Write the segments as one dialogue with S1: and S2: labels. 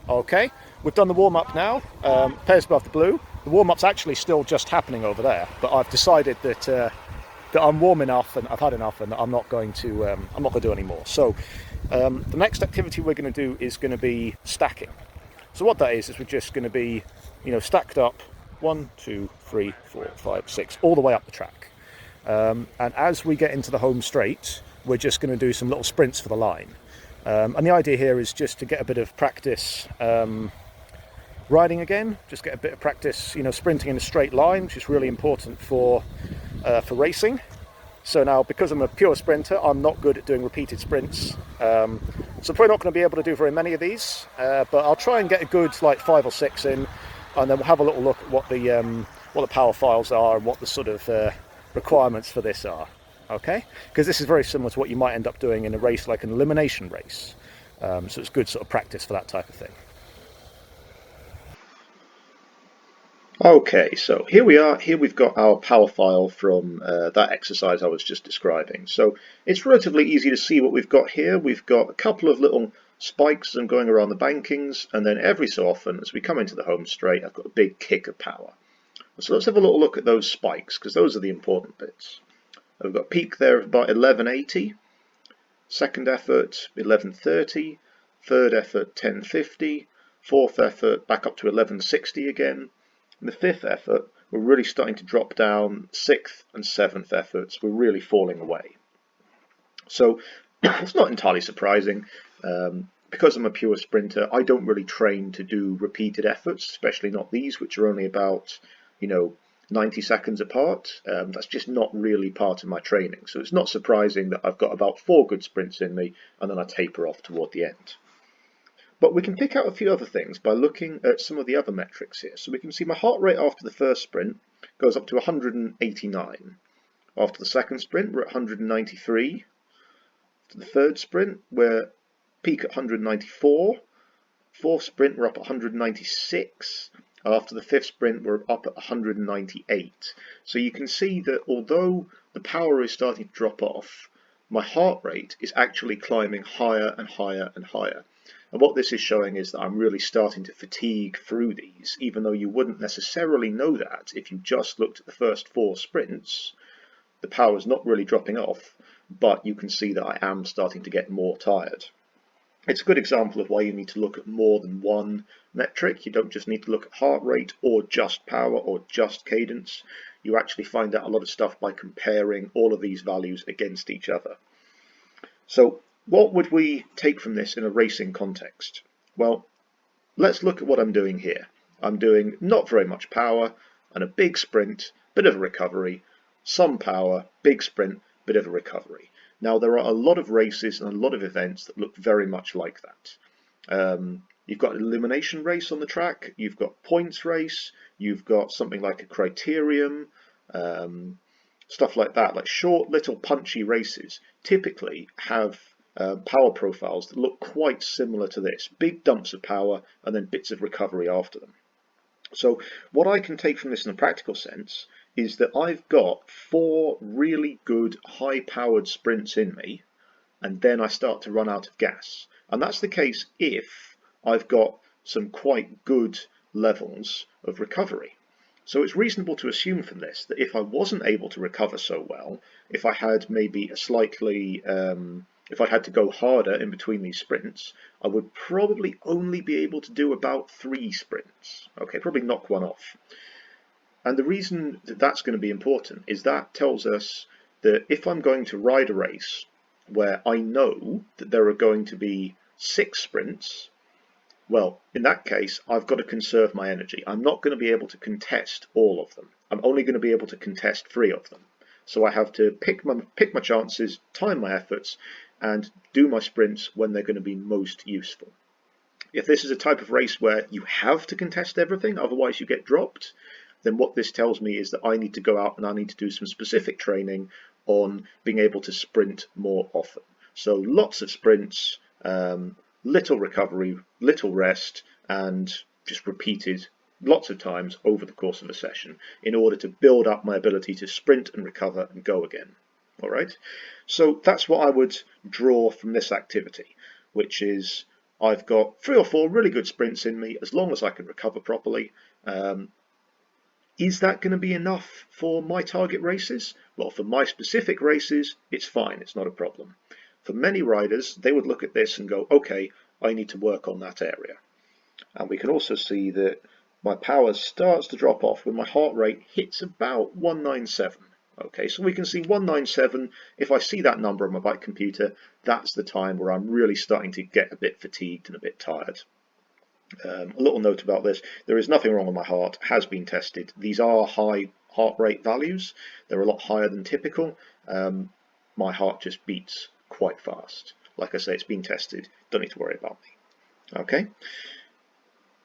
S1: Okay, we've done the warm-up now, pairs above the blue. The warm-up's actually still just happening over there, but I've decided that I'm warm enough and I've had enough, and I'm not going to do any more. So the next activity we're going to do is going to be stacking. So what that is we're just going to be, stacked up 1, 2, 3, 4, 5, 6, all the way up the track. And as we get into the home straight, we're just going to do some little sprints for the line. And the idea here is just to get a bit of practice riding again, just get a bit of practice, sprinting in a straight line, which is really important for racing. So now, because I'm a pure sprinter, I'm not good at doing repeated sprints. So I'm probably not going to be able to do very many of these, but I'll try and get a good 5 or 6 in, and then we'll have a little look at what the power files are and what the sort of requirements for this are. Okay, because this is very similar to what you might end up doing in a race like an elimination race. So it's good sort of practice for that type of thing.
S2: Okay, so here we are. Here we've got our power file from that exercise I was just describing. So it's relatively easy to see what we've got here. We've got a couple of little spikes and going around the bankings, and then every so often as we come into the home straight, I've got a big kick of power. So let's have a little look at those spikes, because those are the important bits. We've got a peak there of about 1180, second effort 1130, third effort 1050, fourth effort back up to 1160 again, and the fifth effort we're really starting to drop down. Sixth and seventh efforts we're really falling away. So it's not entirely surprising. Because I'm a pure sprinter, I don't really train to do repeated efforts, especially not these, which are only about 90 seconds apart. That's just not really part of my training. So it's not surprising that I've got about 4 good sprints in me, and then I taper off toward the end. But we can pick out a few other things by looking at some of the other metrics here. So we can see my heart rate after the first sprint goes up to 189. After the second sprint, we're at 193. After the third sprint, we're peak at 194. Fourth sprint, we're up at 196. After the fifth sprint, we're up at 198. So you can see that although the power is starting to drop off, my heart rate is actually climbing higher and higher and higher. And what this is showing is that I'm really starting to fatigue through these, even though you wouldn't necessarily know that if you just looked at the first 4 sprints. The power is not really dropping off, but you can see that I am starting to get more tired. It's a good example of why you need to look at more than one metric. You don't just need to look at heart rate or just power or just cadence. You actually find out a lot of stuff by comparing all of these values against each other. So what would we take from this in a racing context? Well, let's look at what I'm doing here. I'm doing not very much power and a big sprint, bit of a recovery, some power, big sprint, bit of a recovery. Now, there are a lot of races and a lot of events that look very much like that. You've got an elimination race on the track, you've got points race, you've got something like a criterium, stuff like that, like short little punchy races typically have power profiles that look quite similar to this. Big dumps of power and then bits of recovery after them. So what I can take from this in a practical sense is that I've got 4 really good high-powered sprints in me, and then I start to run out of gas. And that's the case if I've got some quite good levels of recovery. So it's reasonable to assume from this that if I wasn't able to recover so well, if I had maybe a slightly if I had to go harder in between these sprints, I would probably only be able to do about 3 sprints. Okay, probably knock one off. And the reason that that's going to be important is that tells us that if I'm going to ride a race where I know that there are going to be 6 sprints, well, in that case, I've got to conserve my energy. I'm not going to be able to contest all of them. I'm only going to be able to contest 3 of them. So I have to pick my chances, time my efforts, and do my sprints when they're going to be most useful. If this is a type of race where you have to contest everything, otherwise you get dropped, then what this tells me is that I need to go out and I need to do some specific training on being able to sprint more often. So lots of sprints, little recovery, little rest, and just repeated lots of times over the course of a session in order to build up my ability to sprint and recover and go again. All right, so that's what I would draw from this activity, which is I've got 3 or 4 really good sprints in me, as long as I can recover properly. Is that going to be enough for my target races? Well, for my specific races, it's fine, it's not a problem. For many riders, they would look at this and go, okay, I need to work on that area. And we can also see that my power starts to drop off when my heart rate hits about 197. Okay, so we can see 197. If I see that number on my bike computer, that's the time where I'm really starting to get a bit fatigued and a bit tired. A little note about this, there is nothing wrong with my heart, has been tested. These are high heart rate values, they're a lot higher than typical. My heart just beats quite fast. Like I say, it's been tested, don't need to worry about me. Okay,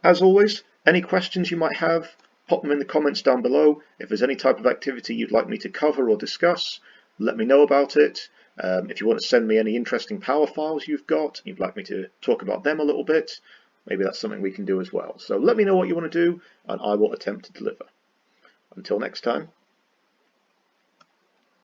S2: as always, any questions you might have, pop them in the comments down below. If there's any type of activity you'd like me to cover or discuss, let me know about it. If you want to send me any interesting power files you've got, you'd like me to talk about them a little bit, maybe that's something we can do as well. So let me know what you want to do, and I will attempt to deliver. Until next time.